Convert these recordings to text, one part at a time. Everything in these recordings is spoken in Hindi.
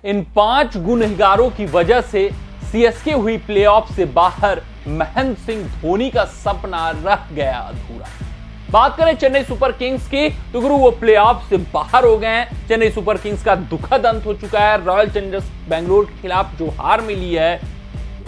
इन 5 गुनहगारों की वजह से सीएसके हुई प्लेऑफ से बाहर। महेंद्र सिंह धोनी का सपना रह गया अधूरा। बात करें चेन्नई सुपर किंग्स की तो गुरु वो प्लेऑफ से बाहर हो गए हैं। चेन्नई सुपर किंग्स का दुखद अंत हो चुका है। रॉयल चैलेंजर्स बेंगलोर के खिलाफ जो हार मिली है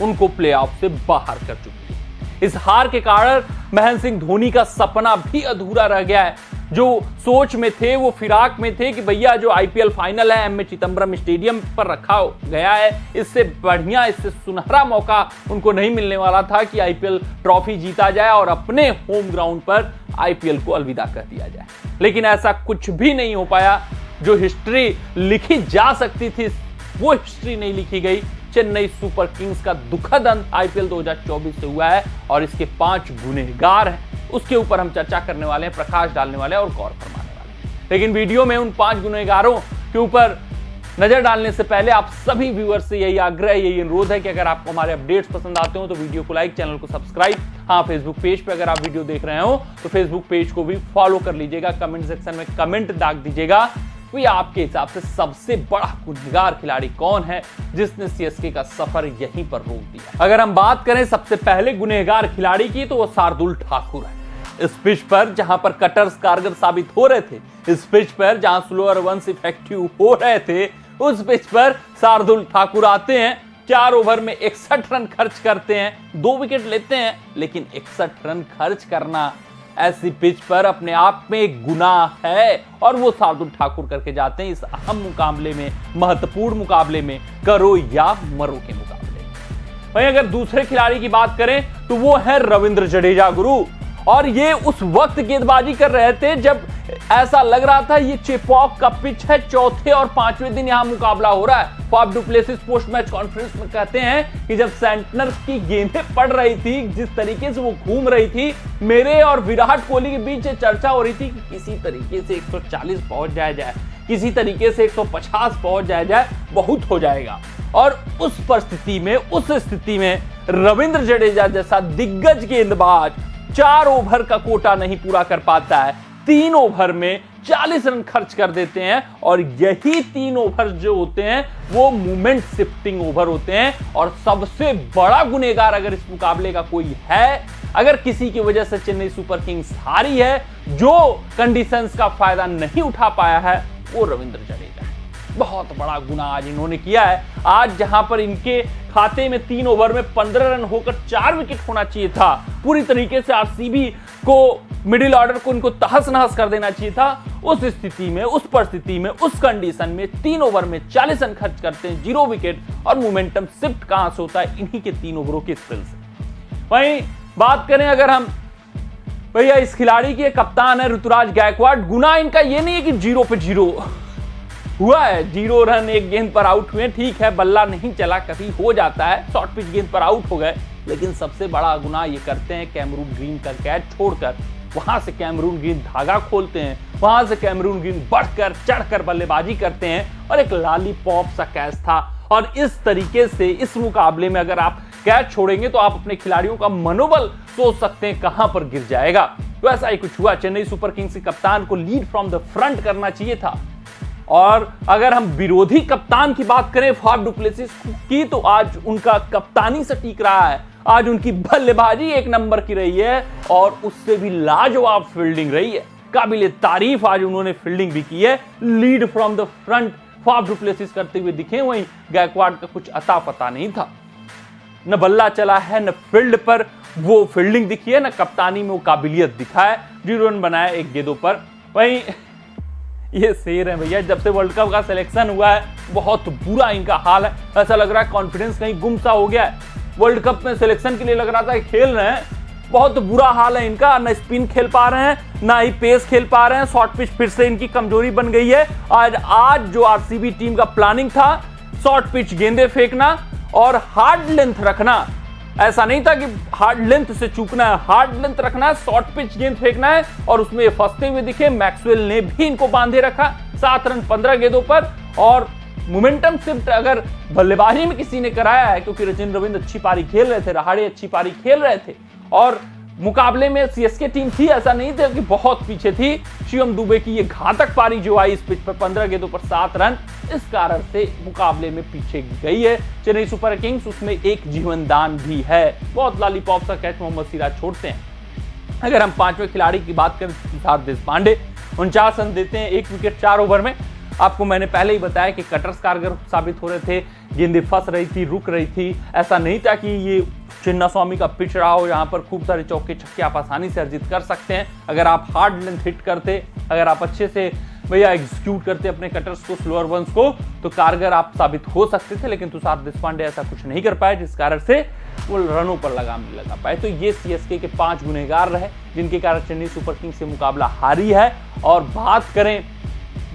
उनको प्लेऑफ से बाहर कर चुकी है। इस हार के कारण महेंद्र सिंह धोनी का सपना भी अधूरा रह गया है। जो सोच में थे, वो फिराक में थे कि भैया जो आईपीएल फाइनल है एमए चिदंबरम स्टेडियम पर रखा गया है, इससे बढ़िया, इससे सुनहरा मौका उनको नहीं मिलने वाला था कि आईपीएल ट्रॉफी जीता जाए और अपने होम ग्राउंड पर आईपीएल को अलविदा कर दिया जाए। लेकिन ऐसा कुछ भी नहीं हो पाया। जो हिस्ट्री लिखी जा सकती थी वो हिस्ट्री नहीं लिखी गई। चेन्नई सुपर किंग्स का दुखद अंत आईपीएल 2024 से हुआ है और इसके 5 गुनहगार हैं। उसके ऊपर हम चर्चा करने वाले हैं, प्रकाश डालने वाले हैं और गौर फरमाने वाले हैं। लेकिन वीडियो में उन 5 गुनहगारों के ऊपर नजर डालने से पहले आप सभी व्यूअर्स से यही आग्रह, यही अनुरोध है कि अगर आपको हमारे अपडेट्स पसंद आते हो तो वीडियो को लाइक, चैनल को सब्सक्राइब। हाँ, फेसबुक पेज पे अगर आप वीडियो देख रहे हो तो फेसबुक पेज को भी फॉलो कर लीजिएगा। कमेंट सेक्शन में कमेंट दाग दीजिएगा कि आपके हिसाब से सबसे बड़ा गुनहगार खिलाड़ी कौन है जिसने सीएसके का सफर यहीं पर रोक दिया। अगर हम बात करें सबसे पहले गुनहगार खिलाड़ी की तो वो शार्दुल ठाकुर है। इस पिच पर जहां पर कटर्स कारगर साबित हो रहे थे, इस पिच पर जहां स्लोअर वंस इफेक्टिव हो रहे थे, उस पिच पर शार्दुल ठाकुर आते हैं, 4 ओवर में 61 रन खर्च करते हैं, 2 विकेट लेते हैं। लेकिन 61 रन खर्च करना ऐसी पिच पर अपने आप में एक गुनाह है और वो शार्दुल ठाकुर करके जाते हैं इस अहम मुकाबले में, महत्वपूर्ण मुकाबले में, करो या मरो के मुकाबले में। वहीं अगर दूसरे खिलाड़ी की बात करें तो वो है रविंद्र जडेजा गुरु। और ये उस वक्त गेंदबाजी कर रहे थे जब ऐसा लग रहा था ये चेपॉक का पिच है, चौथे और 5वें दिन यहां मुकाबला हो रहा है। Faf du Plessis post match conference में कहते हैं कि जब सेंटनर की गेंदें पड़ रही थी, जिस तरीके से वो घूम रही थी, मेरे और विराट कोहली के बीच चर्चा हो रही थी कि किसी तरीके से 140 पहुंच जाए, किसी तरीके से 150 पहुंच जाए, बहुत हो जाएगा। और उस परिस्थिति में, उस स्थिति में रविंद्र जडेजा जैसा दिग्गज गेंदबाज 4 ओवर का कोटा नहीं पूरा कर पाता है, 3 ओवर में 40 रन खर्च कर देते हैं। और यही 3 ओवर जो होते हैं वो मूवमेंट शिफ्टिंग ओवर होते हैं। और सबसे बड़ा गुनहगार अगर इस मुकाबले का कोई है, अगर किसी की वजह से चेन्नई सुपर किंग्स हारी है, जो कंडीशंस का फायदा नहीं उठा पाया है, वो रविंद्र जडेजा है। बहुत बड़ा गुनाह आज इन्होंने किया है। आज जहां पर इनके खाते में 3 ओवर में 15 रन होकर 4 विकेट होना चाहिए था, पूरी तरीके से आरसीबी को, मिडिल ऑर्डर को इनको तहस नहस कर देना चाहिए था, उस स्थिति में, उस परिस्थिति में, उस कंडीशन में 3 ओवर में 40 रन खर्च करते हैं, 0 विकेट। और मोमेंटम शिफ्ट कहां से होता है? इन्हीं के 3 ओवरों के स्पेल से। वहीं बात करें अगर हम, भैया इस खिलाड़ी के कप्तान है ऋतुराज गायकवाड़। गुना इनका ये नहीं है कि 0 पे 0 हुआ है, 0 रन 1 गेंद पर आउट हुए, ठीक है, बल्ला नहीं चला, कभी हो जाता है, शॉर्ट पिच गेंद पर आउट हो गए। लेकिन सबसे बड़ा गुनाह ये करते हैं कैमरून ग्रीन का कैच छोड़कर, वहां से कैमरून ग्रीन धागा खोलते हैं, वहां से कैमरून ग्रीन बढ़कर चढ़कर बल्लेबाजी करते हैं और एक लॉलीपॉप सा कैच था। और इस तरीके से इस मुकाबले में अगर आप कैच छोड़ेंगे तो आप अपने खिलाड़ियों का मनोबल सोच सकते हैं कहां पर गिर जाएगा। तो ऐसा ही कुछ हुआ। चेन्नई सुपर किंग्स के कप्तान को लीड फ्रॉम द फ्रंट करना चाहिए था। और अगर हम विरोधी कप्तान की बात करें फाफ डु प्लेसिस की, तो आज उनका कप्तानी सटीक रहा है, आज उनकी बल्लेबाजी 1 नंबर की रही है और उससे भी लाजवाब फील्डिंग रही है। काबिले तारीफ आज उन्होंने फील्डिंग भी की है। Lead from the front Faf du Plessis करते हुए दिखे। वहीं गायकवाड़ का कुछ अता पता नहीं था, न बल्ला चला है, न फील्ड पर वो फील्डिंग दिखी है, न कप्तानी में वो काबिलियत दिखा है। 0 रन बनाया 1 गेंदों पर। वहीं ये शेर है भैया, जब से वर्ल्ड कप का सिलेक्शन हुआ है बहुत बुरा इनका हाल है। ऐसा लग रहा है कॉन्फिडेंस कहीं गुम सा हो गया है। वर्ल्ड कप में सिलेक्शन के लिए लग रहा था खेल रहे हैं, बहुत बुरा हाल है इनका। न स्पिन खेल पा रहे हैं, ना ही पेस खेल पा रहे हैं। शॉर्ट पिच फिर से इनकी कमजोरी बन गई है। आज जो आरसीबी टीम का प्लानिंग था, शॉर्ट पिच गेंदे फेंकना और हार्ड लेंथ रखना, ऐसा नहीं था कि हार्ड लेंथ से चूकना है, हार्ड लेंथ रखना है, शॉर्ट पिच गेंद फेंकना है। और उसमें फंसते हुए दिखे। मैक्सवेल ने भी इनको बांधे रखा 7 रन 15 गेंदों पर। और मोमेंटम शिफ्ट अगर बल्लेबाजी में किसी ने कराया है, क्योंकि रचिन रविंद्र अच्छी पारी खेल रहे थे, रहाड़े अच्छी पारी खेल रहे थे और मुकाबले में सीएसके टीम थी, ऐसा नहीं था कि बहुत पीछे थी। शिवम दुबे की ये घातक पारी जो आई इस पिच पर 15 गेंदों पर 7 रन, इस कारण से मुकाबले में पीछे गई है चेन्नई सुपर किंग्स। उसमें एक जीवन दान भी है। बहुत लॉलीपॉप सा कैच मोहम्मद सिराज छोड़ते हैं। अगर हम पांचवें खिलाड़ी की बात करें तुषार देशपांडे 49 रन देते हैं, 1 विकेट 4 ओवर में। आपको मैंने पहले ही बताया कि कटर्स कारगर साबित हो रहे थे, गेंदें फंस रही थी, रुक रही थी। ऐसा नहीं था कि ये चिन्नास्वामी का पिच रहा हो, यहाँ पर खूब सारे चौके छक्के आप आसानी से अर्जित कर सकते हैं अगर आप हार्ड लेंथ हिट करते, अगर आप अच्छे से भैया एग्जीक्यूट करते अपने कटर्स को, स्लोअर वंस को, तो कारगर आप साबित हो सकते थे। लेकिन तुषार देशपांडे ऐसा कुछ नहीं कर पाए, जिस कारण से वो रनों पर लगाम नहीं लगा पाए। तो ये सीएसके के 5 गुनहगार रहे जिनके कारण चेन्नई सुपर किंग्स से मुकाबला हारी है। और बात करें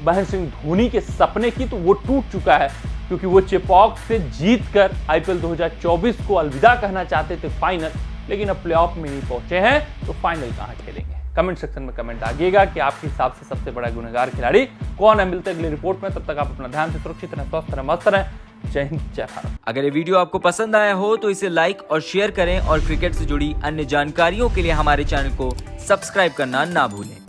महेंद्र सिंह धोनी के सपने की, तो वो टूट चुका है, क्योंकि वो चेपॉक से जीतकर आईपीएल 2024 को अलविदा कहना चाहते थे फाइनल, लेकिन अब प्लेऑफ में नहीं पहुंचे हैं, तो फाइनल कहां खेलेंगे। कमेंट सेक्शन में कमेंट आइएगा कि आपके हिसाब से सबसे बड़ा गुनहगार खिलाड़ी कौन है। मिलते हैं अगली रिपोर्ट में, तब तक आप अपना ध्यान से सुरक्षित रहें, स्वस्थ रहें, मस्त रहें। जय हिंद, जय भारत। अगर ये वीडियो आपको पसंद आया हो तो इसे लाइक और शेयर करें और क्रिकेट से जुड़ी अन्य जानकारियों के लिए हमारे चैनल को सब्सक्राइब करना ना भूलें।